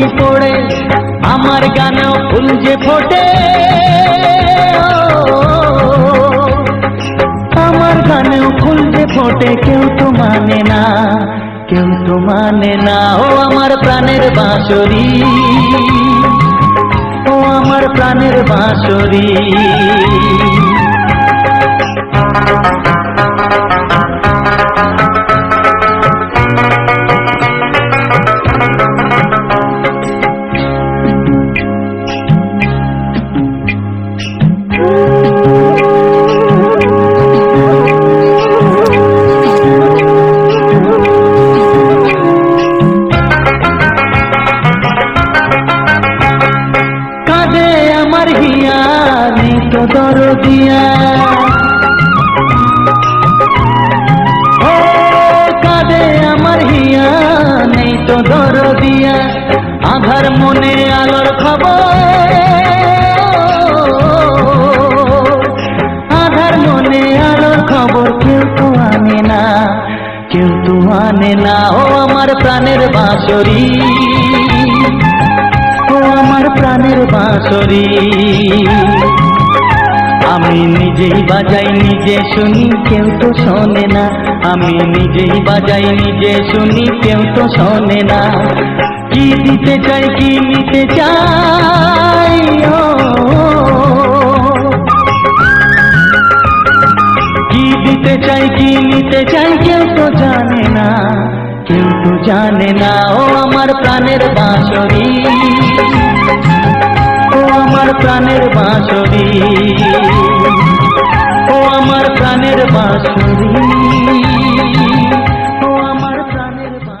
চিঠি পড়ে আমার গানেও ফুল যে ফোটে, আমার গানেও ফুল যে ফোটে, কেউ তো মানে না, কেউ তো মানে না। ও আমার প্রাণের বাঁশরি, ও আমার প্রাণের বাঁশরি। দরদিয়া ও কাঁদে আমার হিয়া, নেই তো দরদিয়া, আধার মনে আলোর খবর, আধার মনে আলোর খবর, কেউ তো আনে না, কেউ তো আনে না। ও আমার প্রাণের বাঁশরি, ও আমার প্রাণের বাঁশরি। আমি নিজেই বাজাই নিজে শুনি, কেউ তো শোনে না, আমি নিজেই বাজাই নিজে শুনি, কেউ তো শোনে না। কি দিতে চাই কি নিতে চাই, কি দিতে চাই কি নিতে চাই, কেউ তো জানে না, কেউ তো জানে না। ও আমার প্রাণের বাঁশরি, ও আমার প্রাণের বাঁশরি, ও আমার প্রাণের বাঁশরি, ও আমার প্রাণের বাঁশরি।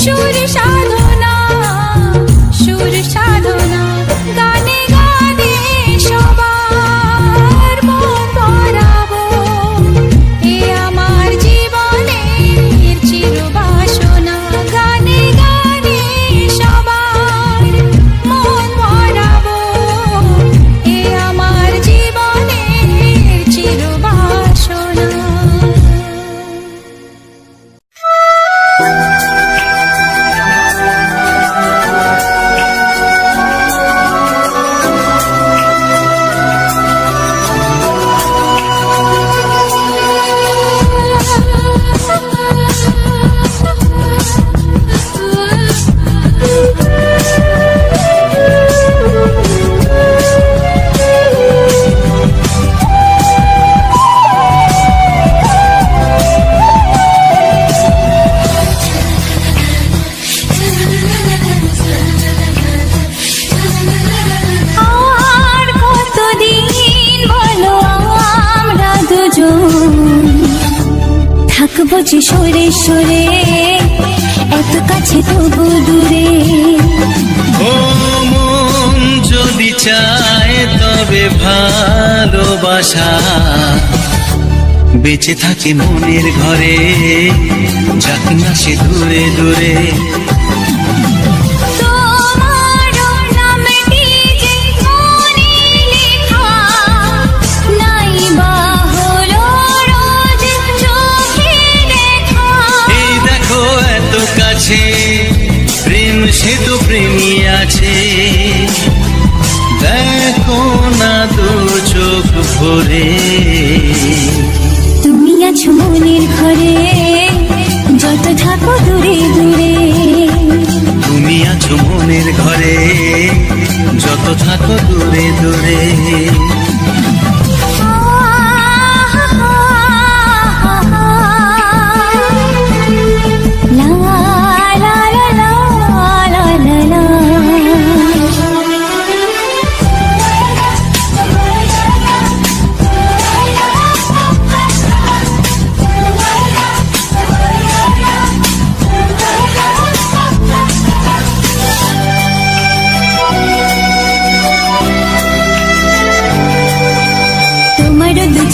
সুর সাধনা, সুর সাধনা, গানে গানে সবার মন ভরাবো, এ আমার জীবনের চিরবাসনা। গানে গানে সবার মন ভরাবো, এ আমার জীবনের চিরবাসনা। থাকবো যে সরে সরে, এত কাছে তবু দূরে। ও মন যদি চায় তবে ভালোবাসা বেঁচে থাকে মনের ঘরে, যাক না সে দূরে দূরে। প্রেম সে তো প্রেমী আছে, দেখো না দু চোখ ভরে। তুমি আছো মনের ঘরে, যত থাকো দূরে দূরে। তুমি আছো মনের ঘরে, যত থাকো দূরে দূরে।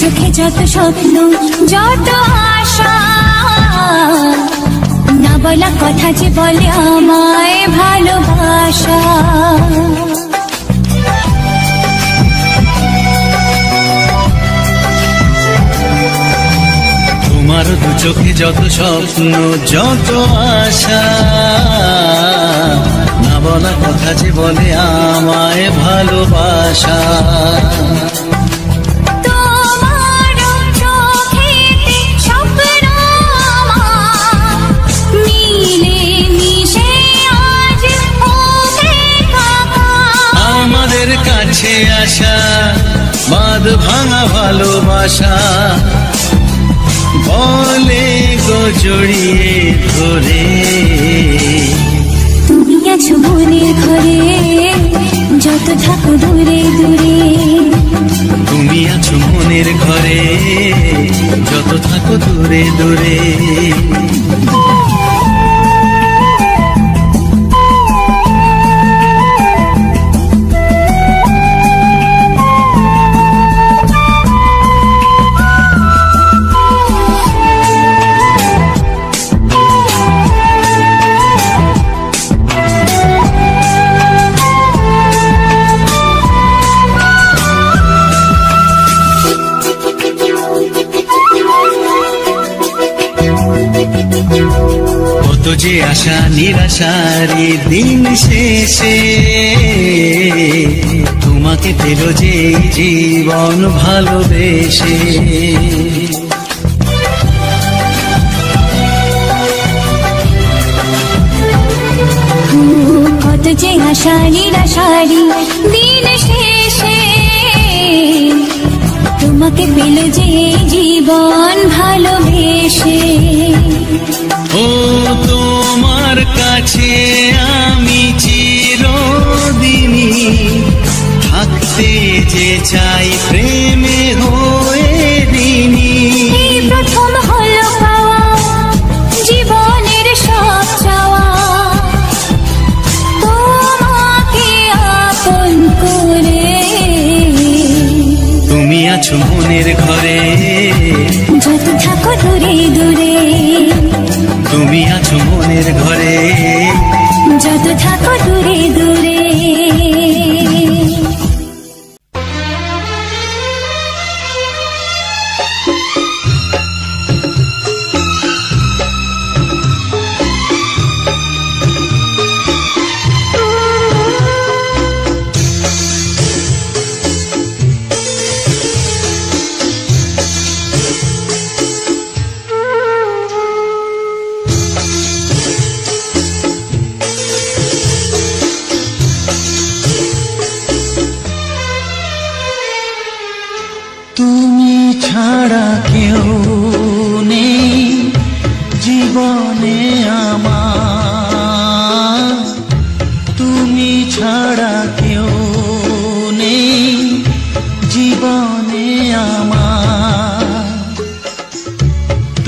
চোখে যত স্বপ্ন, যত আশা, না বলা কথা যে বলে আমায় ভালোবাসা। তোমার দু চোখে যত স্বপ্ন, যত আশা, না বলা কথা যে বলে আমায় ভালোবাসা। কাছে আসা বাঁধ ভাঙা ভালোবাসা, বলে গো জড়িয়ে ধরে। তুমি আছো মনের ঘরে, যত থাকো দূরে দূরে। তুমি আছো মনের ঘরে, যত থাকো দূরে দূরে। কত যে আশা নিরাশারি দিন শেষে, তোমাকে পেল যে জীবন ভালোবেসে। কত যে আশা নিরাশারি দিন শেষে, তোমাকে পেল যে জীবন ভালোবেসে। ও তোমার কাছে আমি চিরদিনই থাকতে যে চাই প্রেমে হয়ে দিনই। প্রথম হলো পাওয়া জীবনের সব চাওয়া, থাকো দূরে দূরে, তুমি আছো মনের ঘরে, যত থাকো দূরে দূরে। তুমি ছাড়া কেউ নেই জীবনে আমার, তুমি ছাড়া কেউ নেই জীবনে আমার।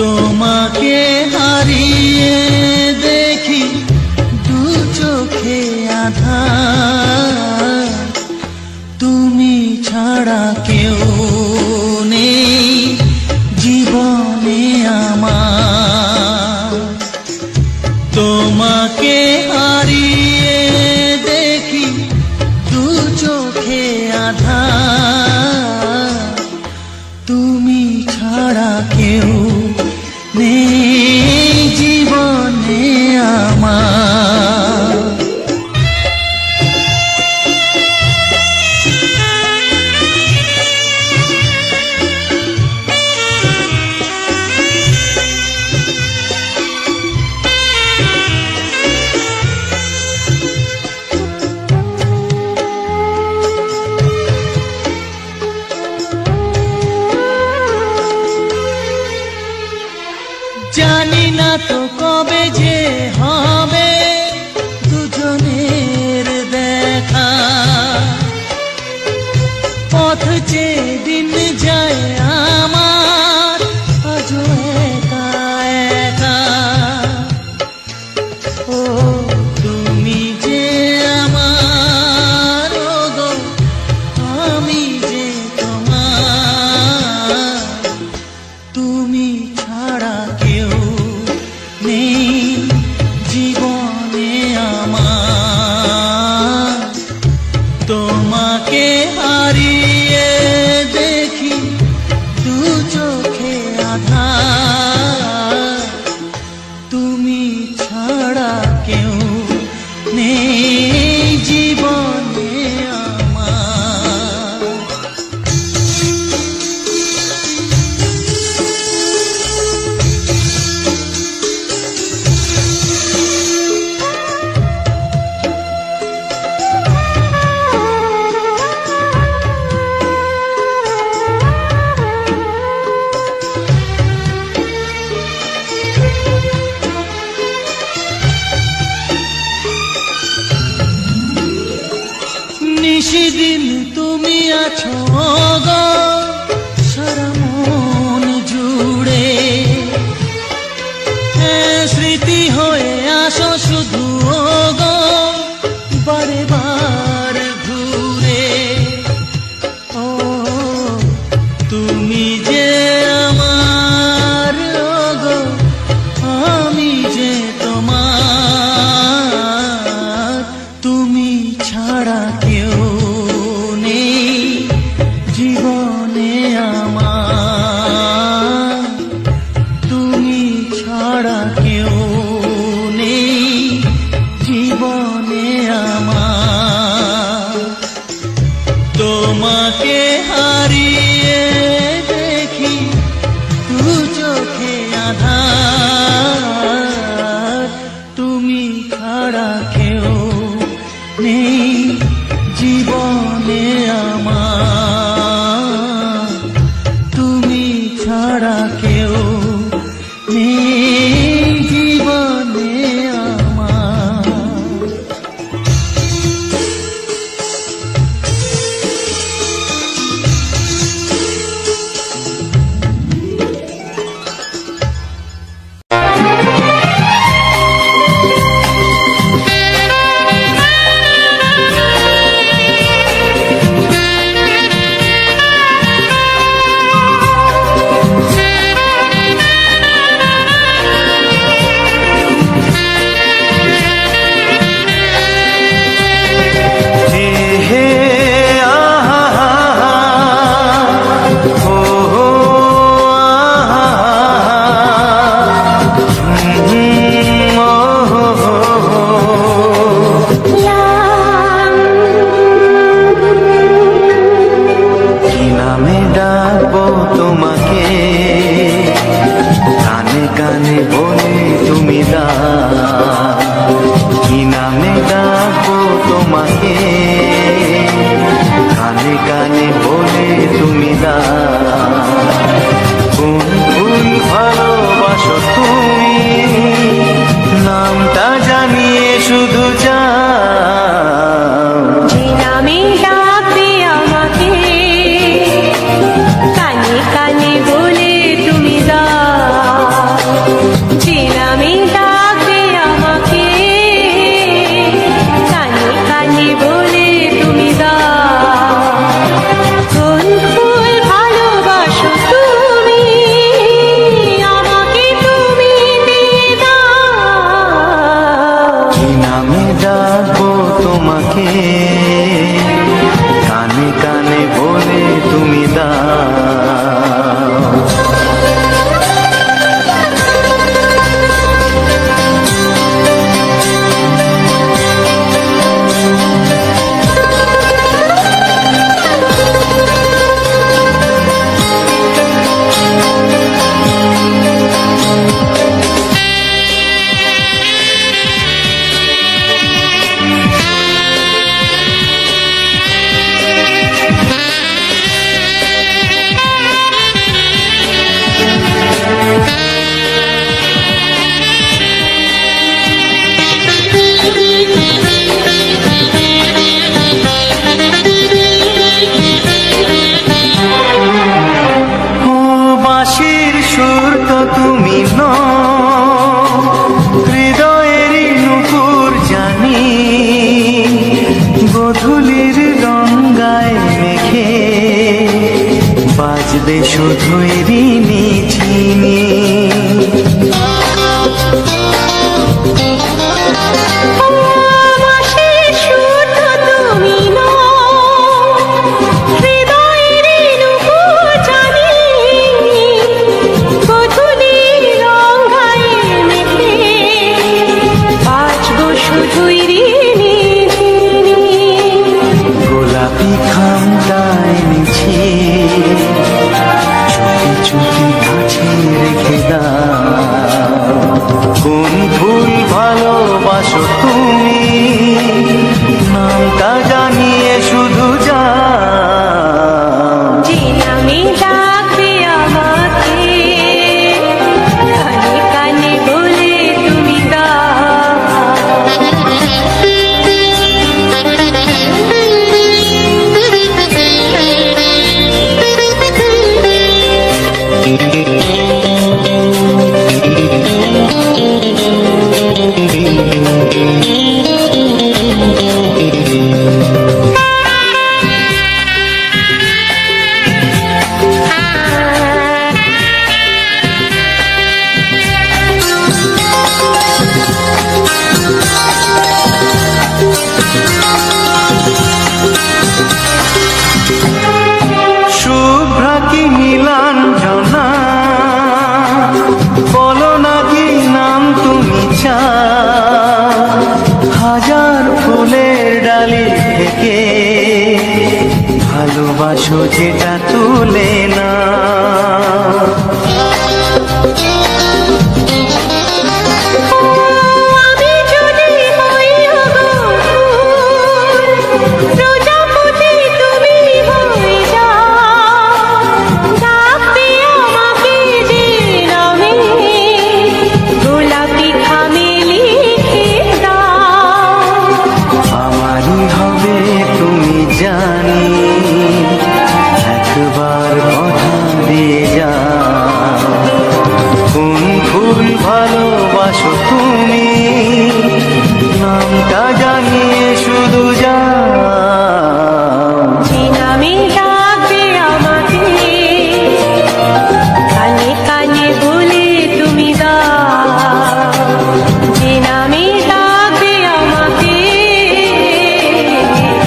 তোমাকে হারিয়ে দেখি দু চোখে আঁধার, তুমি ছাড়া কেউ নেই জীবনে আমার। তোমাকে হারিয়ে দেখি দু চোখে আঁধার, তুমি ছাড়া কেউ নেই জীবনে আমার। জানি না তো কবে যে হবে দুজনের দেখা, পথ চেয়ে দিন যায় আমার আজও একা একা। ও তুমি যে আমার, ও গো আমি যে তোমার, তুমি ছাড়া কেউ নেই জীবনে আমার। তোমাকে হারিয়ে দেখি দু চোখে আঁধার, তুমি ছাড়া কেউ নেই জীবনে আমার। নিশিদিন তুমি আছো গো সারা মন জুড়ে, স্মৃতি হয়ে আসো শুধু গো বারে বার ঘুরে। ও তুমি যে আমার, ও গো আমি যে তোমার, তুমি ছাড়া কেউ নেই তোমাকে, কানে কানে বলে তুমি দাও। কোন ফুল ভালোবাসো তুমি, নামটা জানিয়ে শুধু যাও। যে নামে ডাকবে আমাকে, কানে কানে বলে তুমি দাও। যে নামে ডাকবে আমাকে, কানে কানে বলে তুমি দাও। কোন ফুল ভালোবাসো তুমি, আমাকে তুমি দিয়ে দাও। কি নামে ডাকবো তোমাকে, কানে কানে বলে তুমি দাও। সুর তো তুমি নও, হৃদয়েরই নুপুর জানি। গধূলির গঙ্গায় মেঘে বাজবে শুধুই ঋণী ঝিনি। গোলাপি খামটায় নিছি, চুপি চুপি কাছে রেখে দাও। কোন ফুল ভালোবাসো তুমি, নামটা জানিয়ে শুধু যাও। যে নামে ডাকবে আমাকে, কানে কানে বলে তুমি দাও। শুভ্রা কি নীলাঞ্জনা, বলো না কি নাম তুমি চাও। হাজার ফুলের ডালি থেকে ভালোবাসো যেটা তুলে না। জানি একবার কথা দিয়ে যাও। কোন ফুল ভালোবাসো তুমি, নামটা জানিয়ে শুধু যাও। যে নামে ডাকবে আমাকে, কানে কানে বলে তুমি দাও। যে নামে ডাকবে আমাকে,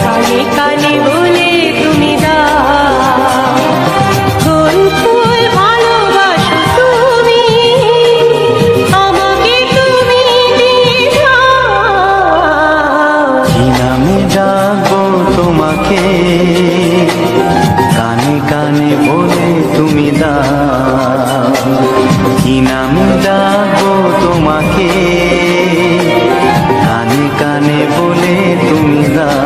কানে কানে বলে তুমি দাও। কোন ফুল ভালোবাসো তুমি, আমাকে তুমি দিয়ে দাও। কি নামে ডাকবো তোমাকে, কানে কানে বলে তুমি দাও। কি নামে ডাকবো তোমাকে, কানে কানে বলে তুমি দাও।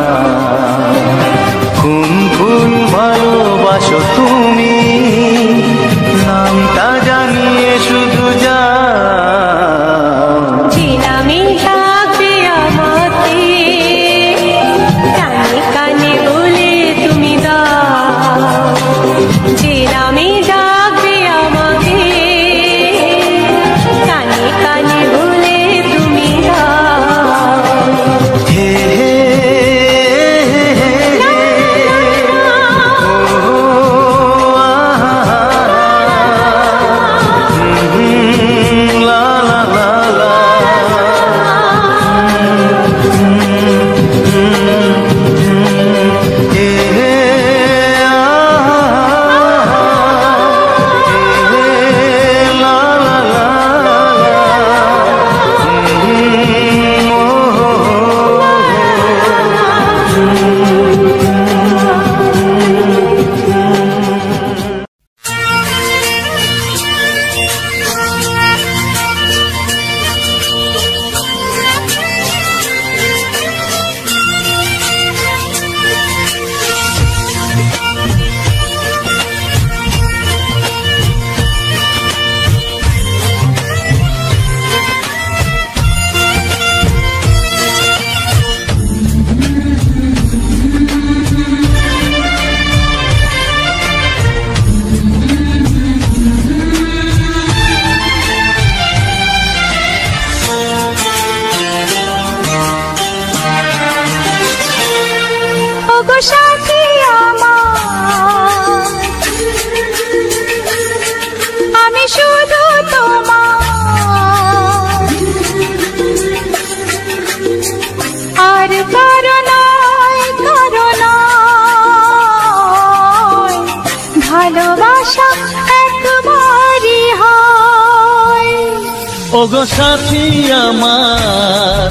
ওগো সাথী আমার,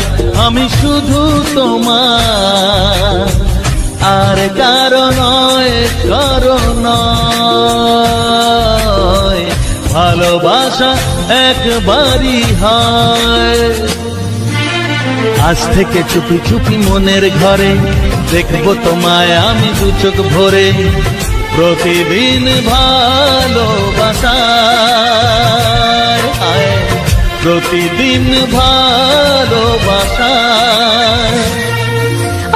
আমি শুধু তোমার, আর কারো নয়, কারো নয়। ভালোবাসা একবারই হয়। আজ থেকে চুপি চুপি মনের ঘরে দেখবো তোমায় আমি দু চোখ ভরে। প্রতিদিন ভালোবাসায়, প্রতিদিন ভালোবাসায়।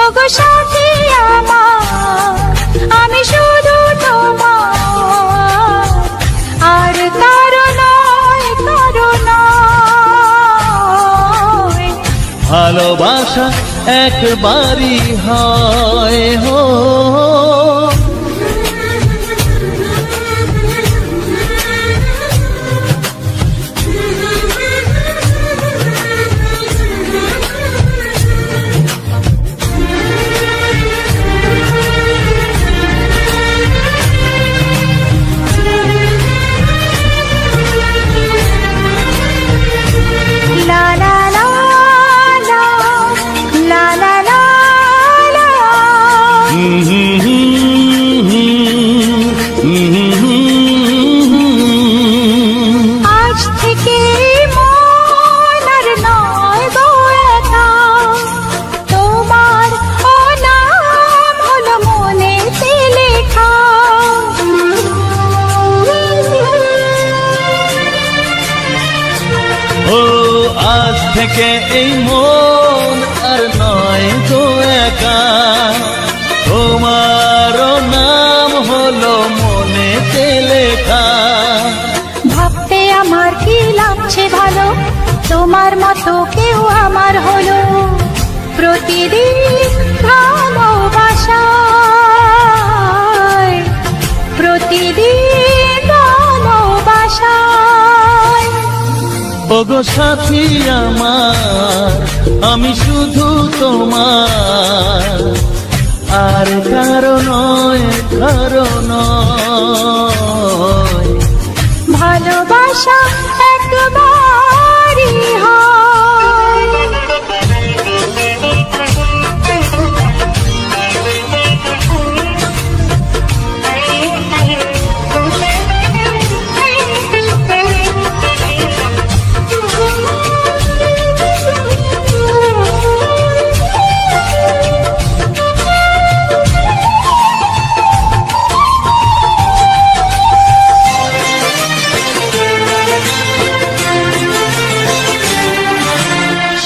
ওগো সাথী আমার, আমি শুধু তোমার, আর কারো নয়, কারো নয়। ভালোবাসা একবারই হয় হো। থেকে এই মন আর নয় গো একা, তোমারও নাম হলো মনেতে লেখা। ভাবতে আমার কি লাগছে ভালো, তোমার মতো কেউ আমার হলো। প্রতিদিন ভালোবাসায়, প্রতিদিন ভালোবাসায়। ওগো সাথী আমার, আমি শুধু তোমার, আর কারো নয়, কারো নয়। ভালোবাসা একবারই হয়।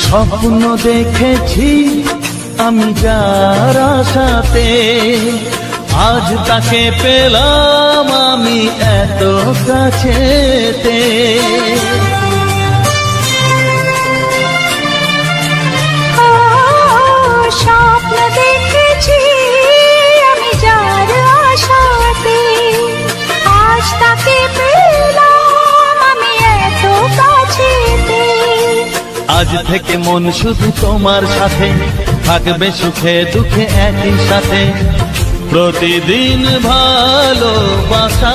স্বপ্ন দেখেছি আমি যার আশাতে, আজ তাকে পেলাম আমি এত কাছেতে। স্বপ্ন দেখেছি আমি যার আশাতে, আজ তাকে পেলাম আমি এত কাছেতে। আজ থেকে মন শুধু তোমার সাথে, থাকবে সুখে দুঃখে একই সাথে। প্রতিদিন ভালোবাসায়,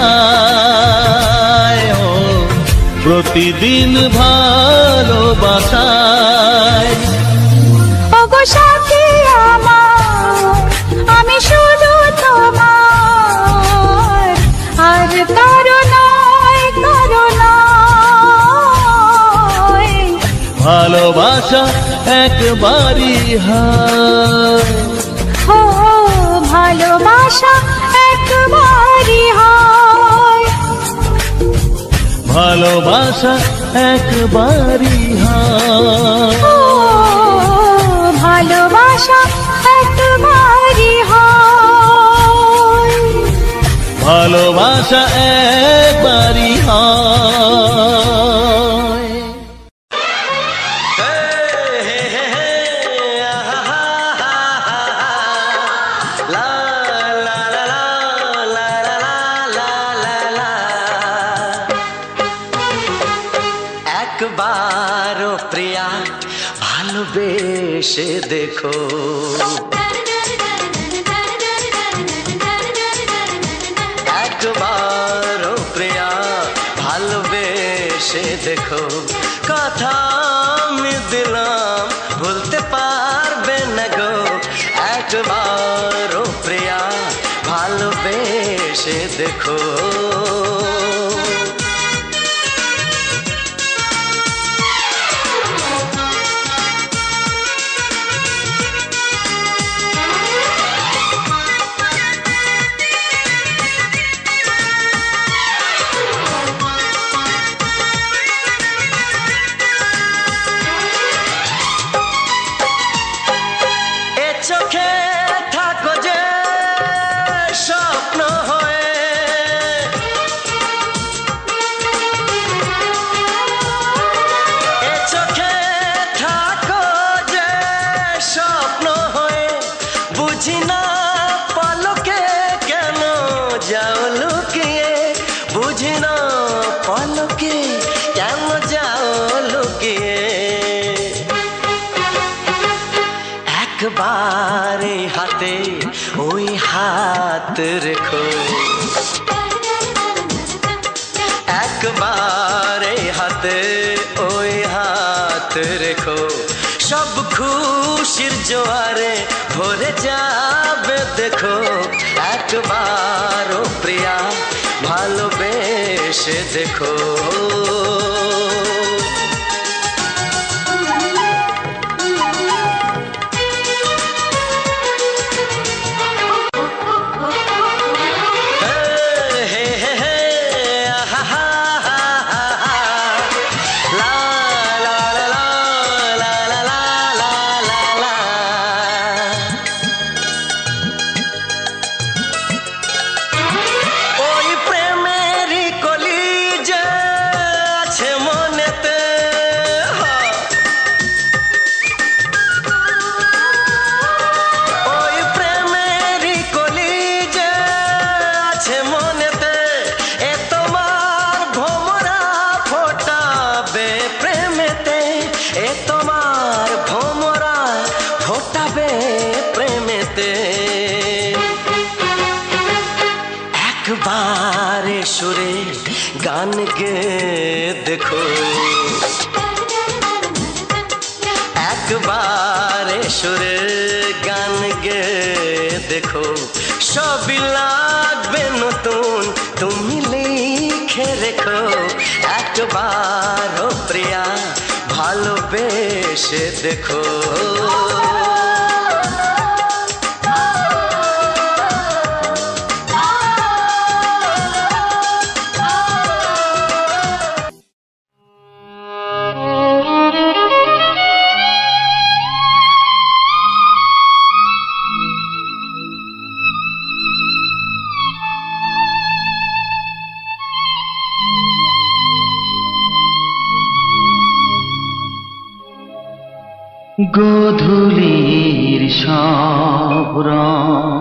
প্রতিদিন ভালোবাসায়। ওগো সাথী আমার, আমি শুধু তোমার, আর কারো নয়, কারো নয়। ভালোবাসা একবারই হয়। ও ভালোবাসা একবারই হয়। ভালোবাসা একবারই হয়। ও ভালোবাসা একবারই হয়। ভালোবাসা একবারই হয়। একবারও প্রিয়া ভালোবেসে দেখো, একবারও প্রিয়া ভালোবেসে দেখো। কথা আমি দিলাম ভুলতে পারবে না গো একবার ও প্রিয়া ভালোবেসে দেখো চোখে থাকো যে স্বপ্ন হয়ে এ চোখে থাকো যে স্বপ্ন হয়ে বুঝি না পলকে কেন যাও লুকিয়ে বুঝি না পলকে কেন যাও লুকিয়ে একবারে হাতে ওই হাত রেখো একবারে হাতে ওই হাত রেখো সব খুশির জোয়ারে ভরে যাবে দেখো একবার ও প্রিয়া ভালোবেসে দেখো একবারে সুরে গান গে দেখো একবারে সুরে গান গে দেখো সবই লাগবে নতুন তুমি লিখে রেখো একবার ও প্রিয়া ভালোবেসে দেখো গোধূলির সব রং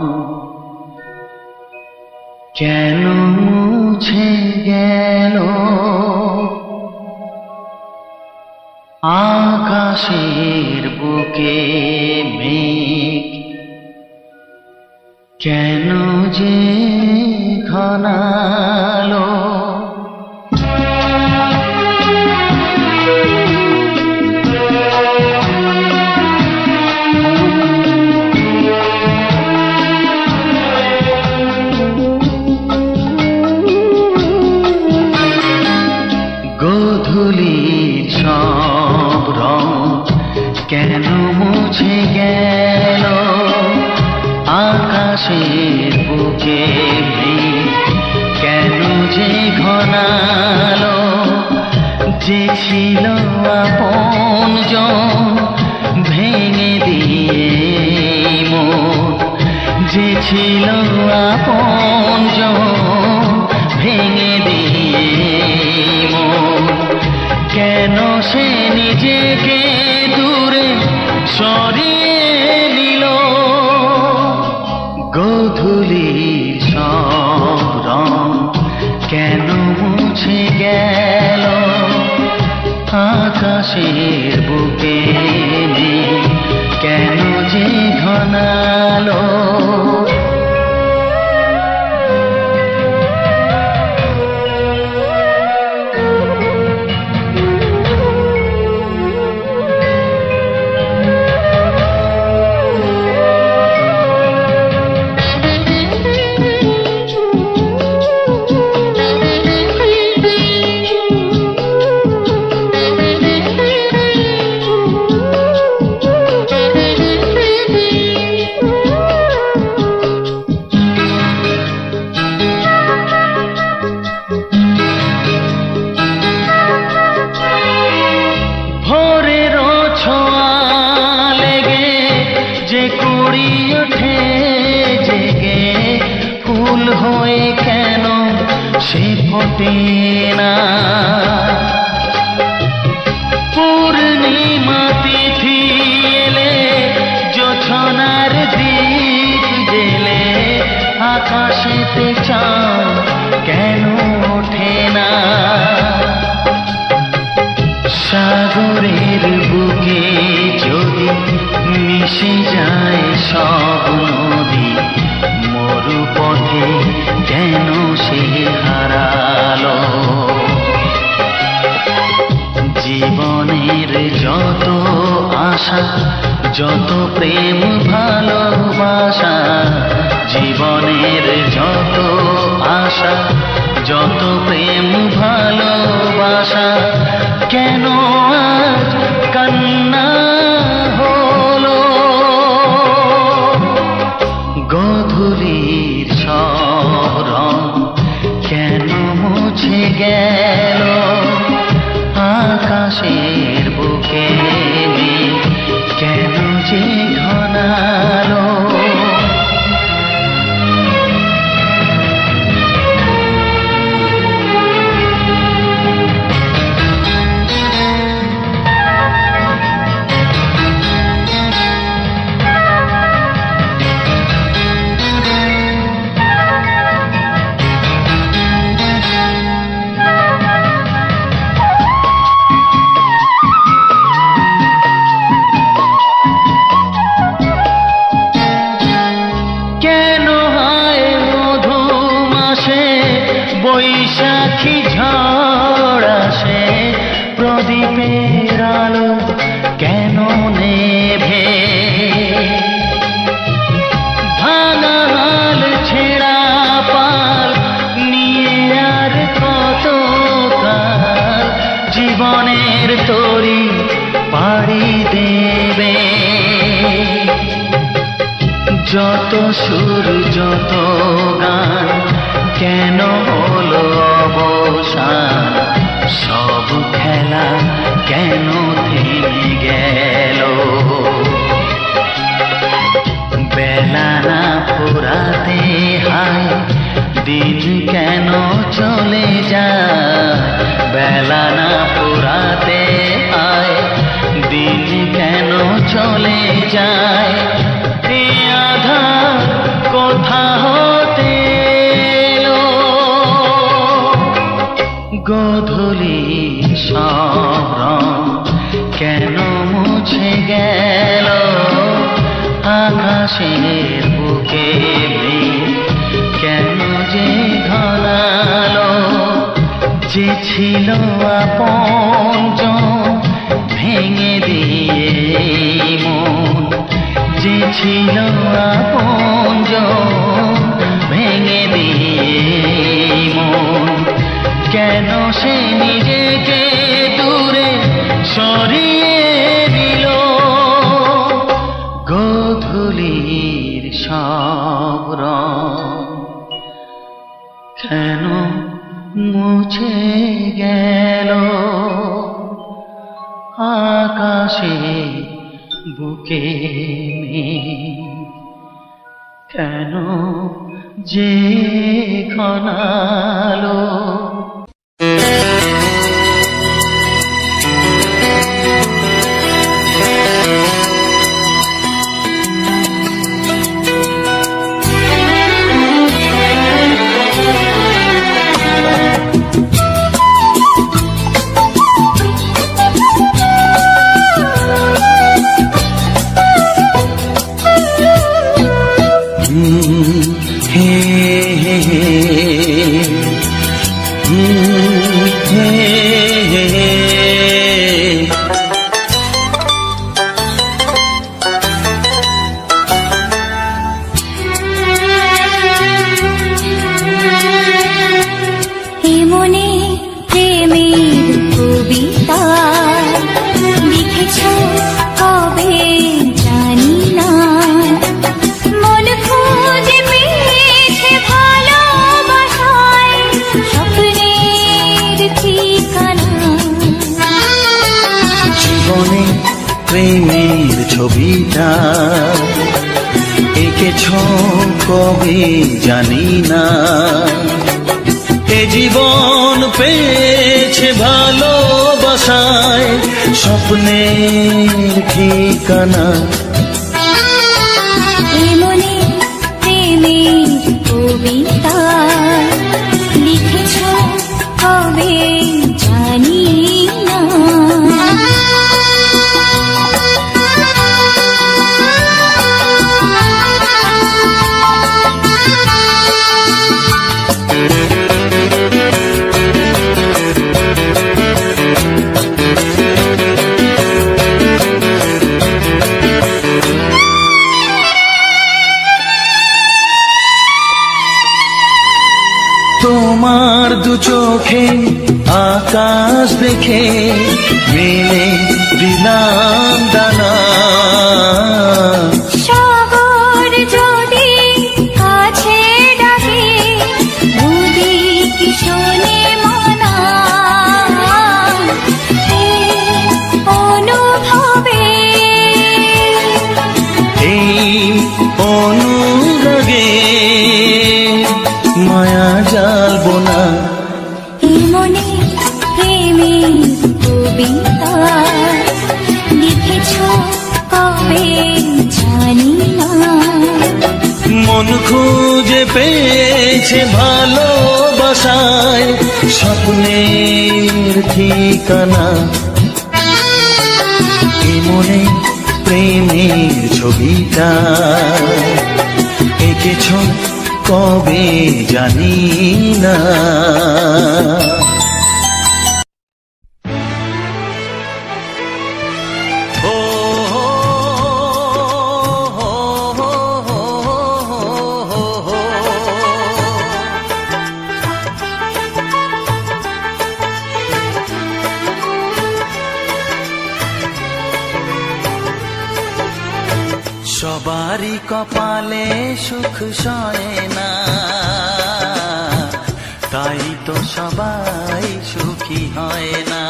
কেন মুছে গেল আকাশের বুকে মেঘ কেন যে ঘনালো গোধূলির সব রং কেন মুছে গেল আকাশের বুকে কেন যে ঘনালো যে ছিল আপনজন ভেঙে দিয়ে মন যে ছিল আপনজন ভেঙে দিয়ে মন কেন সে নিজেকে দূরে সরিয়ে নিল গোধূলির সব রং কেন মুছে গেল আকাশের বুকে কেন যে ঘনালো যে কুড়ি ওঠে জেগে ফুল হয়ে কেন সে ফোটে না। পূর্ণিমা তিথি এলে জোছনার দীপ জেলে আকাশেতে চাঁদ কেন ওঠে না। সাগরের বুকে যদি মিশে যায় সব নদী, মরুপথে কেন সে হারালো। জীবনের যত আশা যত প্রেম ভালোবাসা, জীবনের যত আশা যত প্রেম ভালোবাসা, কেন আজ কান্না হলো। গধূলির সব রং কেন মুছে গেল। আকাশের বুকে মেঘ কেন যে ঘনালো। বৈশাখী ঝড় আসে, প্রদীপের আলো কেন নেভে। ভাঙা হাল ছেঁড়া পাল নিয়ে আর কত কাল জীবনের তরি পাড়ি দেবে। যত সুর যত গান কেন হলো অবসান, সব খেলা কেন থেমে গেল। বেলা না ফুরাতে হায় দিন কেন চলে যায়। বেলা না ফুরাতে হায় দিন কেন চলে যায়। এ আধার কোথা হতে গধূলির সব রং কেন মুছে গেল। আকাশের বুকে মেঘ কেন যে ঘনালো। যে ছিল আপনজন ভেঙে দিয়ে মন, যে ছিল আপনজন ভেঙে দিয়ে মন, কেন সে নিজেকে দূরে সরিয়ে দিল। গধূলির সব রং কেন মুছে গেল। আকাশে বুকে মেঘ কেন যে ঘনালো। লিখেছো কবে জানি না, এ জীবন পেয়েছে ভালোবাসায় স্বপ্নের ঠিকানা। মনে প্রেমের কবিতা লিখেছ কবে জানি না। তোমার দু চোখে আকাশ দেখে মেলে দিলাম দানা। সাগর যদি কাছে ডাকে নদী কি শোনে মনা, এই অনুভবে এই অনুরাগে মায়া জালবো না। এই মনে প্রেমের কবিতা লিখেছ কবে জানি না। মন খুঁজে পেয়েছে ভালোবাসায় স্বপ্নের ঠিকানা। এ মনে প্রেমের ছবিটা এঁকেছ কবে জানি না। সবারই কপালে সুখ সয় না, তাই তো সবাই সুখী হয় না।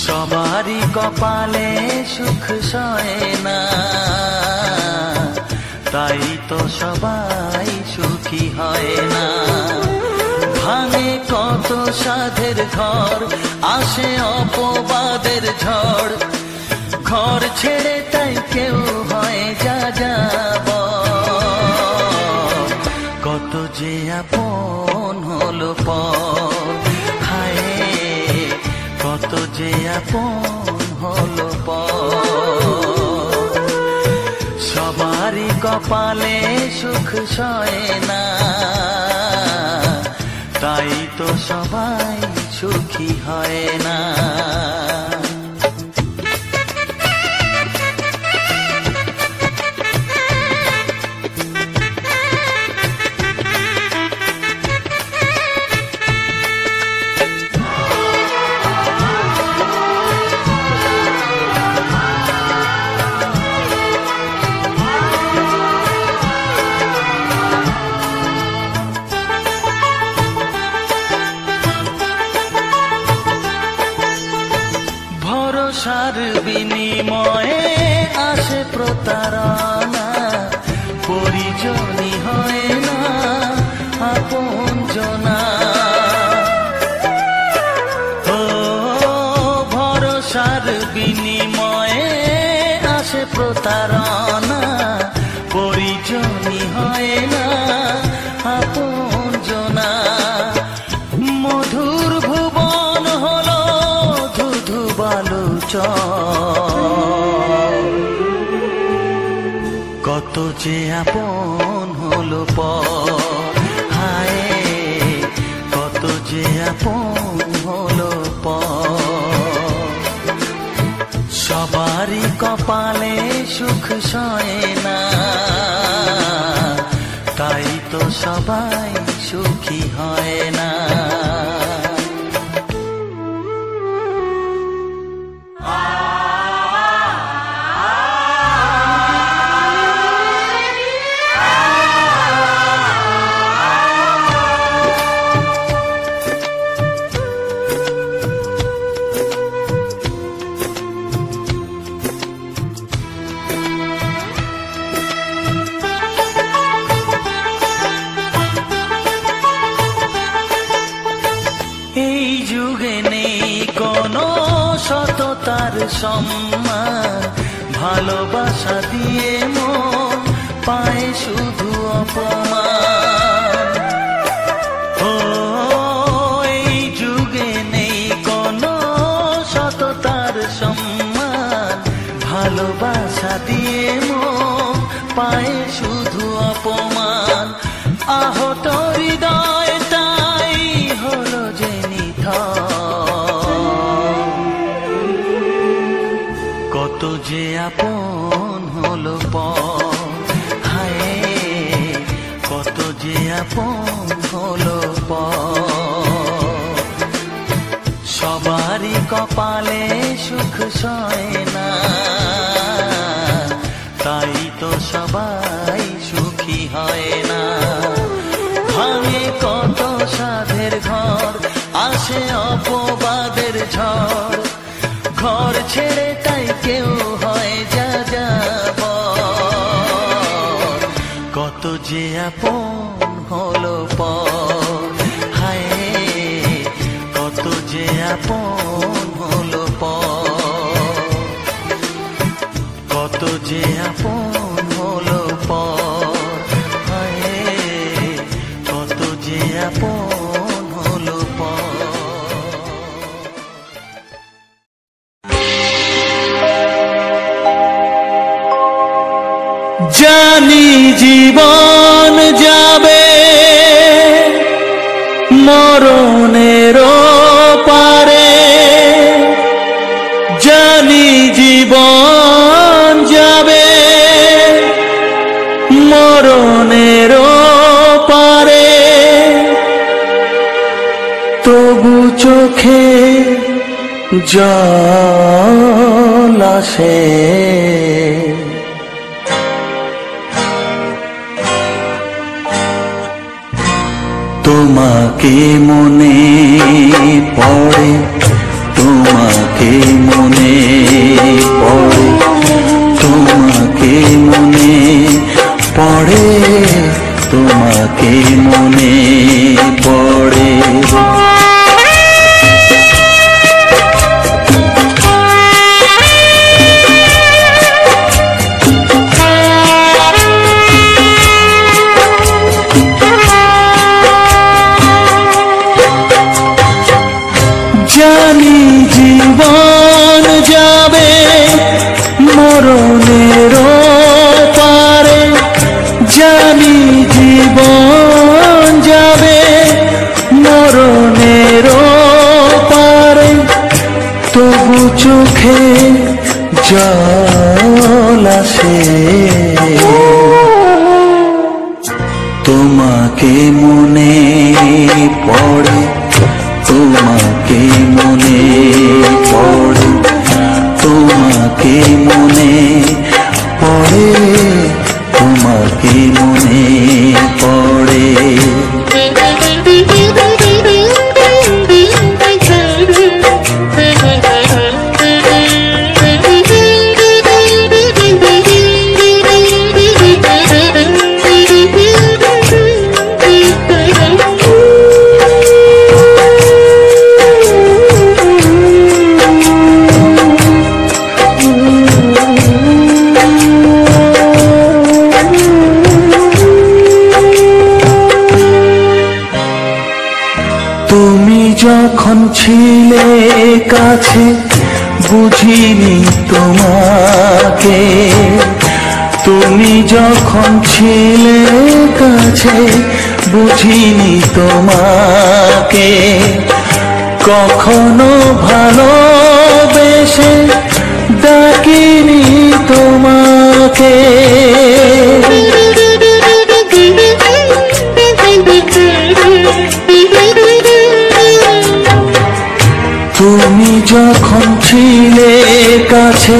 সবারই কপালে সুখ সয় না, তাই তো সবাই সুখী হয় না। ভাঙে কত সাধের ঘর, আসে অপবাদের ঝড়, ঘর ছেড়ে তাই কেউ হয় যা যাব। কত যে আপন হলো পর, হায় কত যে আপন হলো পর। সবারই কপালে সুখ সয় না, তাই তো সবাই সুখী হয় না। ভরসার বিনিময়ে আসে প্রতারণা, পরিজনই হয় না আপনজনা। ও ভরসার বিনিময়ে আসে প্রতারণা, পরিজনই হয় না আপনজনা। মধুর ভুবন হলো ধুধু বালুচর, কত যে আপন হলো পর, হায় কত যে আপন হলো পর। সবারই কপালে সুখ সয় না, তাই তো সবাই সুখী হয় না। তার সম্মান, ভালোবাসা দিয়ে মন পায় শুধু অপমান। ও এই যুগে নেই কোনো সততার সম্মান, ভালোবাসা দিয়ে মন পায় শুধু অপমান। আহত হৃদয়টাই হলো যে নিথর, কত যে আপন হলো পর, হায় কত যে আপন হলো পর। সবারই কপালে সুখ সয় না, তাই তো সবাই সুখী হয় না। ভাঙে কত সাধের ঘর, আসে অপবাদের ঝড়, ঘর ছেড়ে তাই কেউ হয় যাযাবর। কত যে আপন হলো পর, হায় কত যে আপন হলো পর, কত যে আপন হলো পর, হায় কত যে আপন হলো পর। জানি জীবন যাবে মরণেরও পারে, জানি জীবন যাবে মরণেরও পারে, তবু চোখে জল আসে, তোমাকে মনে পড়ে, তোমাকে মনে পড়ে, তোমাকে মনে পড়ে, তোমাকে মনে পড়ে। জানি জীবন যাবে মরণেরও পারে, জানি জীবন যাবে মরণেরও পারে, তবু চোখে জল আসে, তোমাকে মনে পড়ে, তোমাকে মনে পড়ে, তোমাকে মনে পড়ে, তোমাকে মনে পড়ে। যখন ছিলে কাছে বুঝিনি তোমাকে, তুমি যখন ছিলে কাছে বুঝিনি তোমাকে, কখনো ভালোবেসে ডাকিনি তোমাকে, তুমি যখন ছিলে কাছে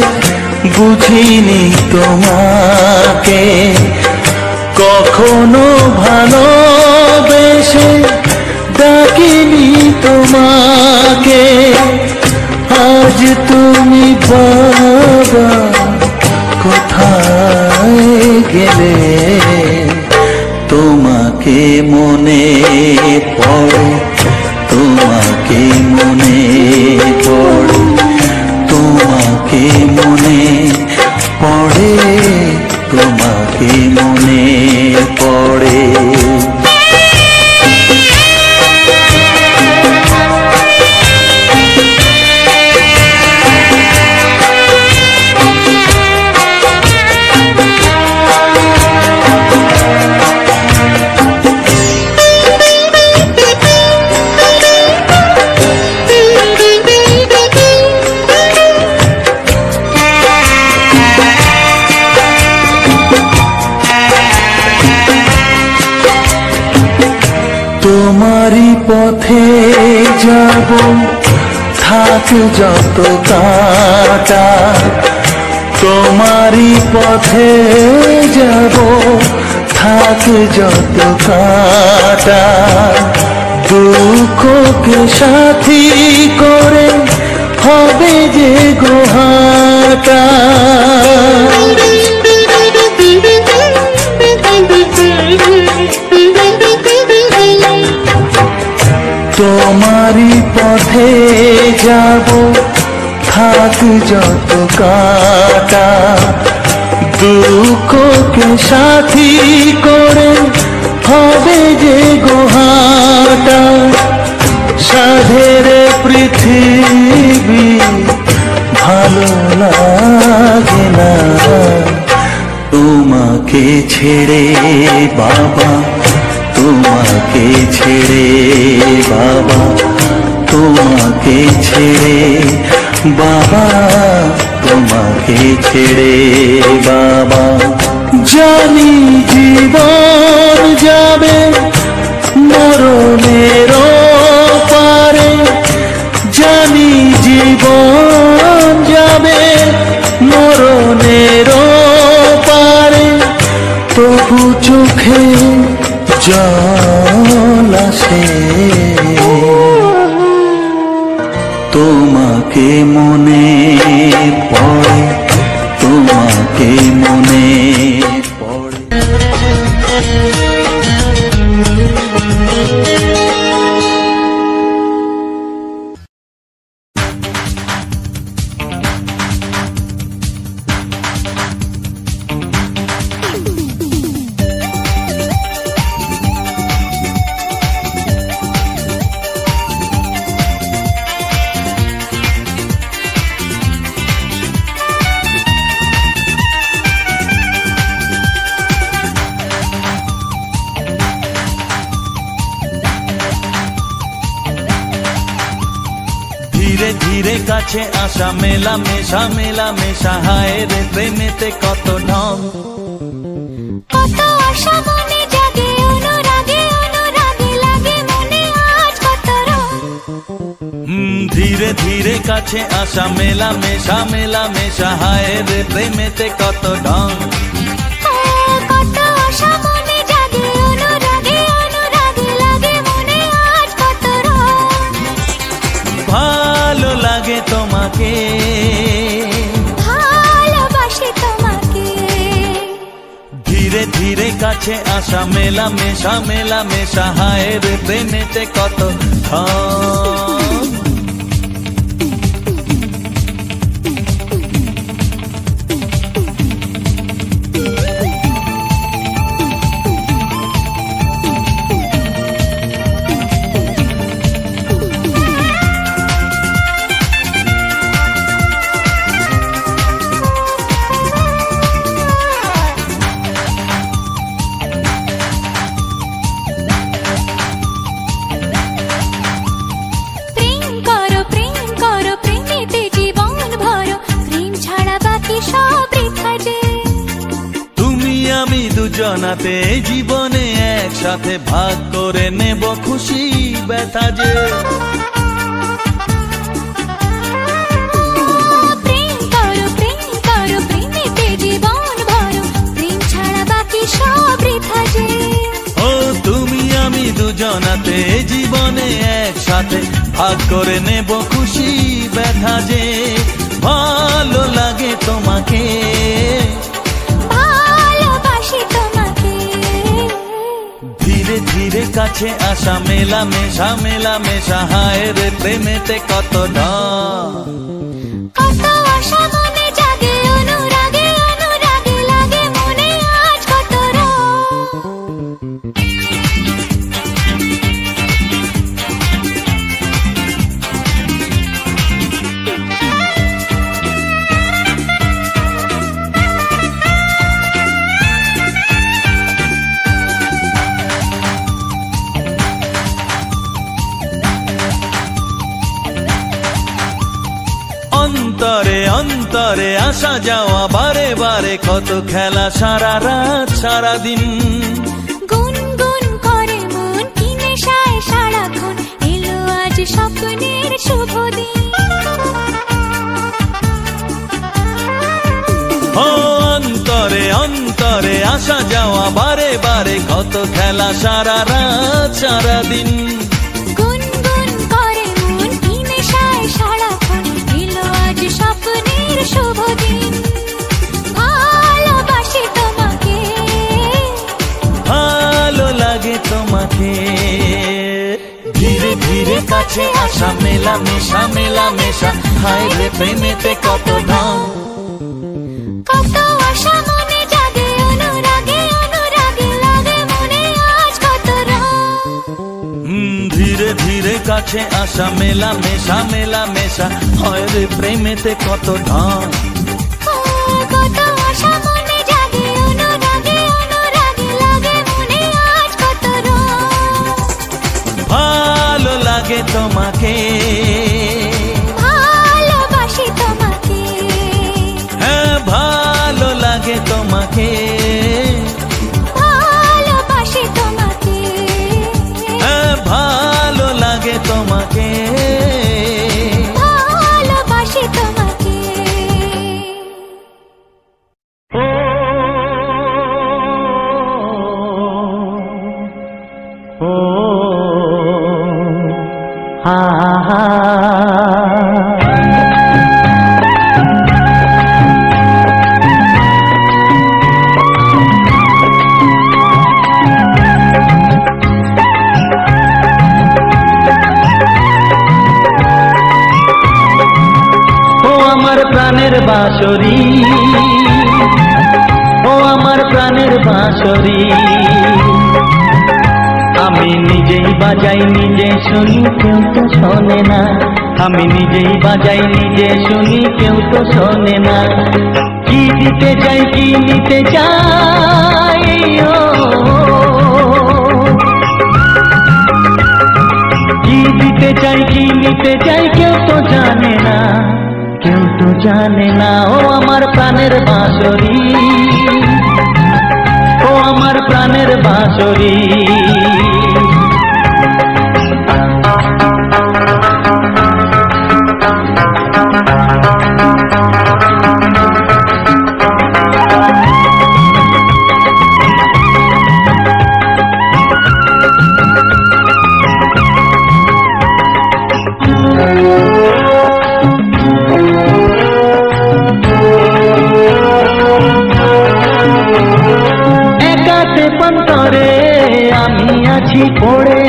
বুঝিনি তোমাকে, কখনো ভালোবেসে ডাকিনি তোমাকে। আজ তুমি বাবা কোথায় গেলে, তোমাকে মনে পড়ে, তোমাকে মনে পড়ে, তোমাকে তোমাকে মনে পড়ে। তোমারই পথে যাব, থাক যত কাটা। তোমারই পথে যাব, থাক যত কাটা। দুঃখকে সাথী করে হবে যে গোহাটা। তোমারই পথে যাব, থাক যত কাটা। দুঃখকে সাথী করে হবে যে গোহাটা। সাধের পৃথিবী ভালো লাগে না তোমাকে ছেড়ে বাবা, তোমাকে ছেড়ে বাবা, তোমাকে ছেড়ে বাবা, তোমাকে ছেড়ে বাবা। জানি জীবন যাবে মরণের পারে, জানি জীবন যাবে মরণের পারে। তবু চোখে জল আসে তোমাকে মনে পড়ে, তোমাকে মনে পড়ে। ধীরে ধীরে কাছে আসা, মেলা মেশা মেলা মেশা, হায় রে প্রেমেতে কত ঢং। কত আশা মনে জাগে, অনুরাগে অনুরাগে লাগে মনে আজ কত রং। ধীরে ধীরে কাছে আসা, মেলা মেশা মেলা মেশা, হায় রে প্রেমেতে কত ঢং। কত আশা মনে জাগে, অনুরাগে অনুরাগে লাগে মনে আজ কত রং। ভালো লাগে তোমাকে, ভালোবাসি তোমাকে। ধীরে ধীরে কাছে আসা, মেলা মেশা মেলা মেশা, হায় রে প্রেমেতে কত ঢং। দুজনাতে জীবনে একসাথে ভাগ করে নেব খুশি ব্যথা যে। প্রেম করো প্রেমেতে জীবন ভরো, প্রেম ছাড়া বাকি সব বৃথা যে। ও তুমি আমি দুজনাতে জীবনে একসাথে ভাগ করে নেব খুশি ব্যথা যে। ভালো লাগে তোমাকে, ধীরে ধীরে কাছে আসা, মেলা মেশা, হায় রে প্রেমেতে কত ঢং। কত আশা মনে জাগে, অনুরাগে অনুরাগে লাগে মনে আজ অন্তরে আসা যাওয়া বারে বারে কত খেলা সারা রাত সারা দিন গুনগুন করে মন কি নেশায় সারাক্ষণ এলো আজ স্বপ্নের শুভ দিন ও অন্তরে অন্তরে আসা যাওয়া বারে বারে কত খেলা সারা রাত সারা দিন গুনগুন করে মন কি নেশায় সারাক্ষণ এলো আজ স্বপ্নের শুভ দিন ভালোবাসি তোমাকে ভালো লাগে তোমাকে ধীরে ধীরে কাছে আসা মেলা মেশা হায় রে প্রেমেতে কত দাম কত আশা মনে জাগে অনুরাগে অনুরাগে লাগে মনে আজ কত রং ধীরে ধীরে কাছে আসা মেলা মেশা হয় রে প্রেমেতে কত ঢং কত আশা মনে জাগে অনুরাগে অনুরাগে লাগে মনে আজ কত রং ভালো লাগে তোমাকে ভালোবাসি তোমাকে হ্যাঁ ভালো লাগে তোমাকে ভালোবাসি তোমাকে হ্যাঁ ভালো লাগে তোমাকে ভালোবাসি তোমাকে ও হা হা আমার প্রাণের বাঁশরি ও আমার প্রাণের বাঁশরি আমি নিজেই বাজাই নিজে শুনি কেউ তো শোনে না আমি নিজেই বাজাই নিজে শুনি কেউ তো শোনে না কি দিতে চাই কি নিতে চাই কি দিতে চাই কি নিতে চাই কেউ তো জানে না কেউ তো জানে না ও আমার প্রাণের বাঁশরি ও আমার প্রাণের বাঁশরি একাতে পন্তরে আমি আছি পড়ে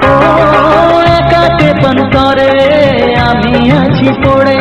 ও একাতে পন্তরে আমি আছি পড়ে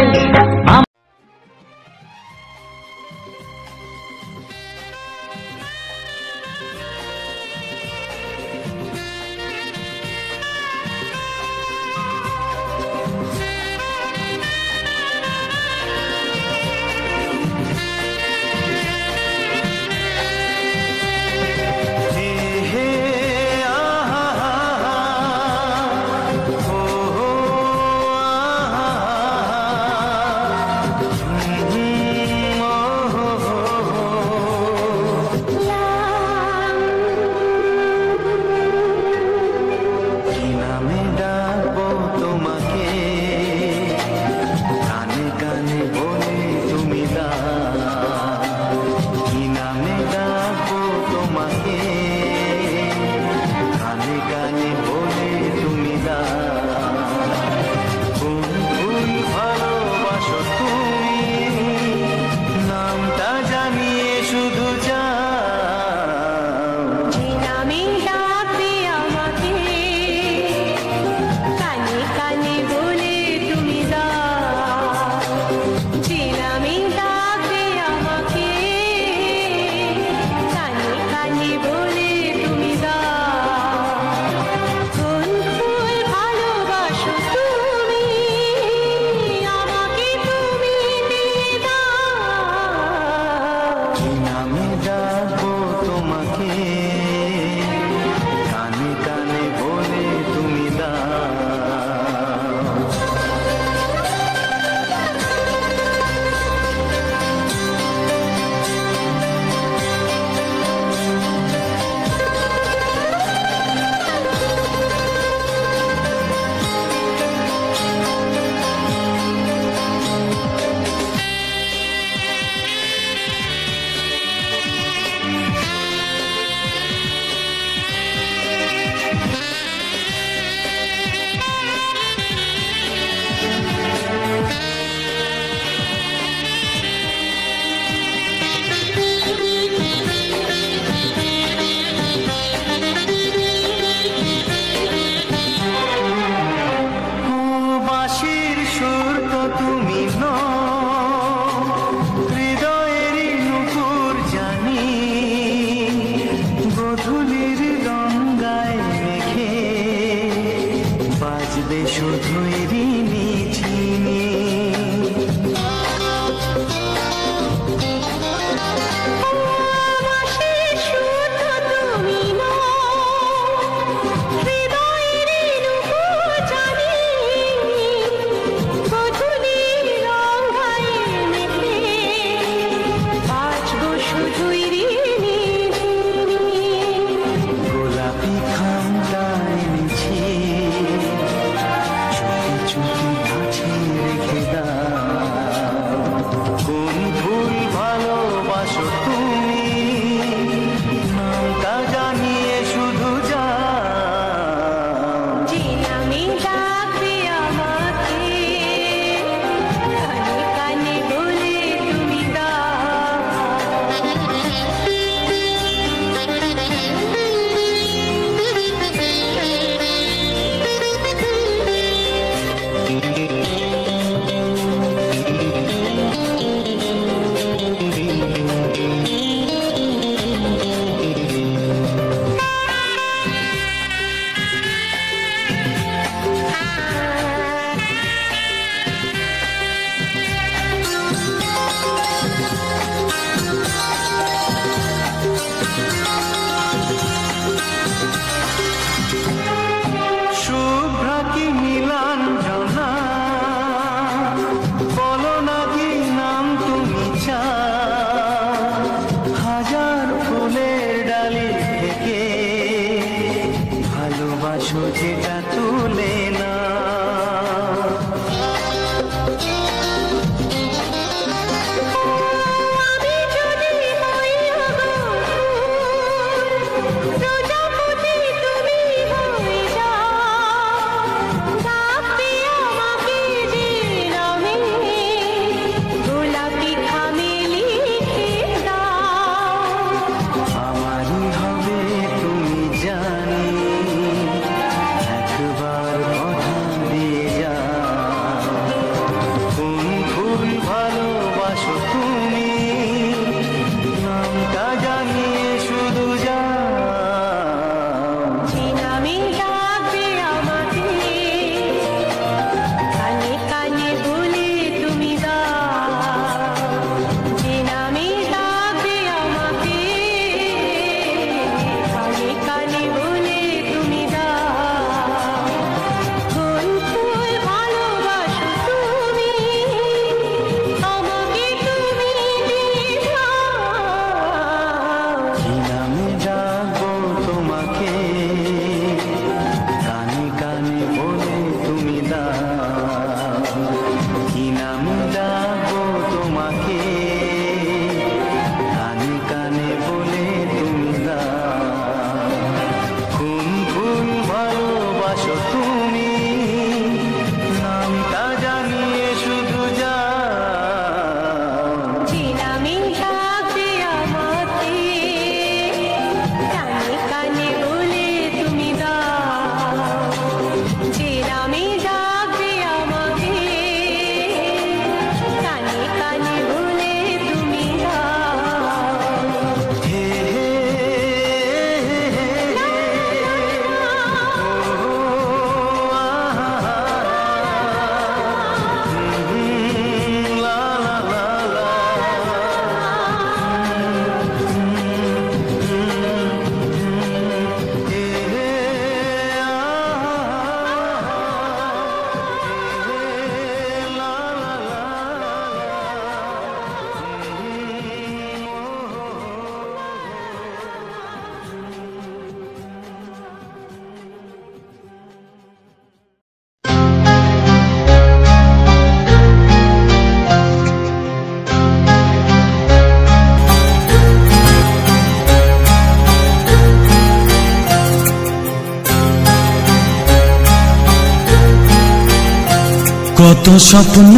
কত স্বপ্ন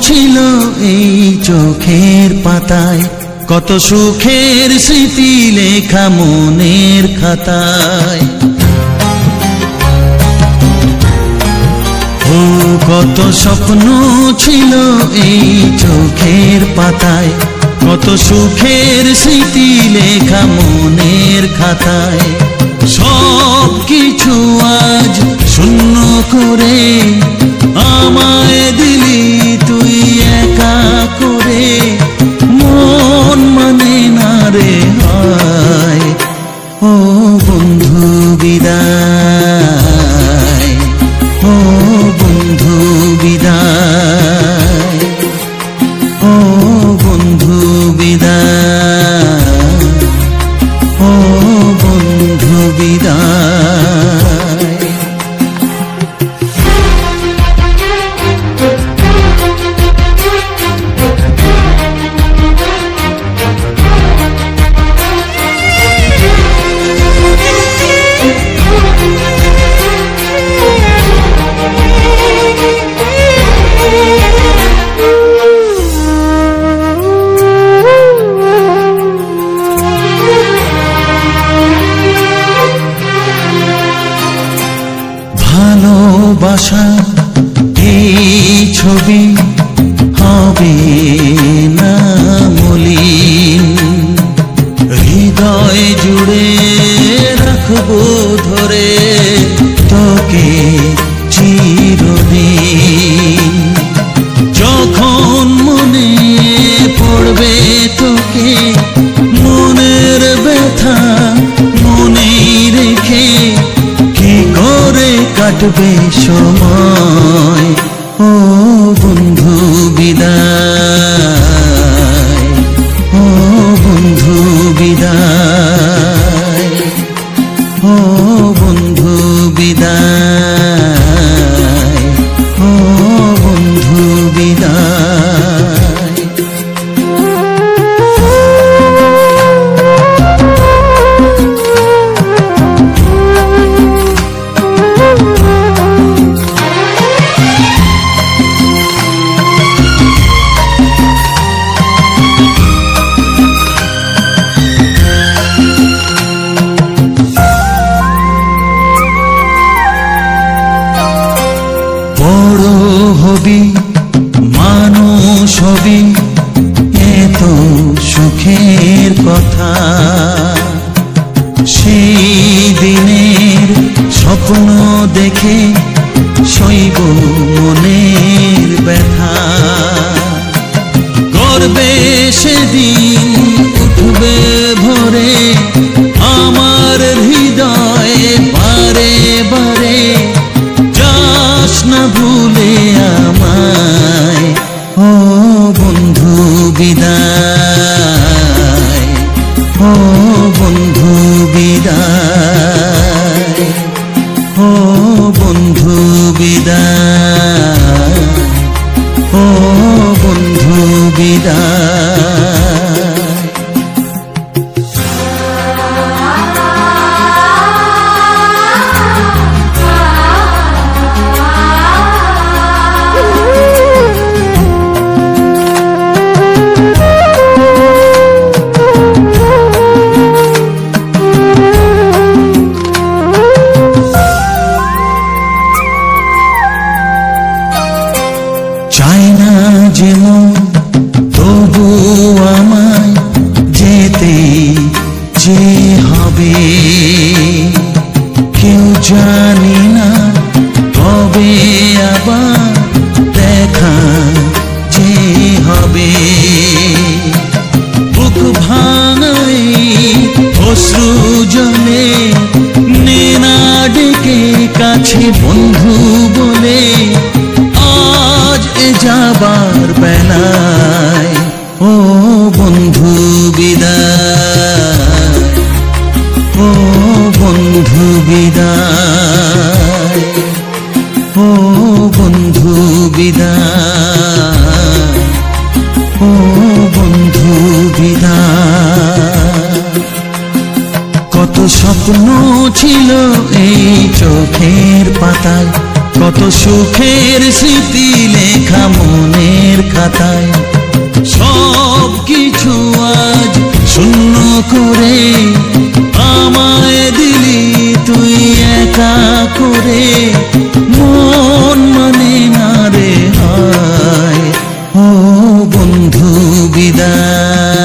ছিল এই চোখের পাতায়, কত সুখের স্মৃতি লেখা মনের খাতায়। ও কত স্বপ্ন ছিল এই চোখের পাতায়, কত সুখের স্মৃতি লেখা মনের খাতায়। সব কিছু আজ শূন্য করে আমায় দিলি তুই একা করে, মন মানে না রে হায়। ও বন্ধু বিদায়, ও বন্ধু বিদায়, ও বন্ধু বিদায়, ও বন্ধু বিদায়। ভালোবাসা এই ছবি হবে না মলিন, হৃদয় জুড়ে রাখবো ধরে তোকে চিরদিন। যখন মনে পড়বে তোকে মনের ব্যথা মনেই রেখে, কি করে কাটবে সময়। ও বন্ধু বিদায়, ও বন্ধু বিদায়, ও বন্ধু বিদায়, ও বন্ধু বিদায়। বড় হবি মানুষ হবি এত সুখের কথা, সেই দিনের স্বপ্ন দেখে সইব মনের ব্যথা। গর্বে সেদিন উঠবে ভরে আমার হৃদয়ে বারে বারে, যাস না ভুলে আমায়। ও বন্ধু বিদায়, ও বন্ধু বিদায়, ও বন্ধু বিদায়, ও বন্ধু বিদায়। চাই না যেমন তবু আমায় যেতে যে হবে, কেউ জানি না কবে আবার দেখা যে হবে। বুক ভাঙাই অশ্রু জলে নে না ডেকে কাছে বন্ধু বলে, আজ এ যাবার বেলায়। ও বন্ধু বিদায়, ও বন্ধু বিদায়, ও বন্ধু বিদায়, ও বন্ধু বিদায়। কত স্বপ্ন ছিল এই চোখের পাতায়, কত সুখের স্মৃতি লেখা মনের খাতায়, সব কিছু আজ শূন্য করে আমায় দিলি তুই একা করে। মন মানে না রে হায়, ও বন্ধু বিদায়।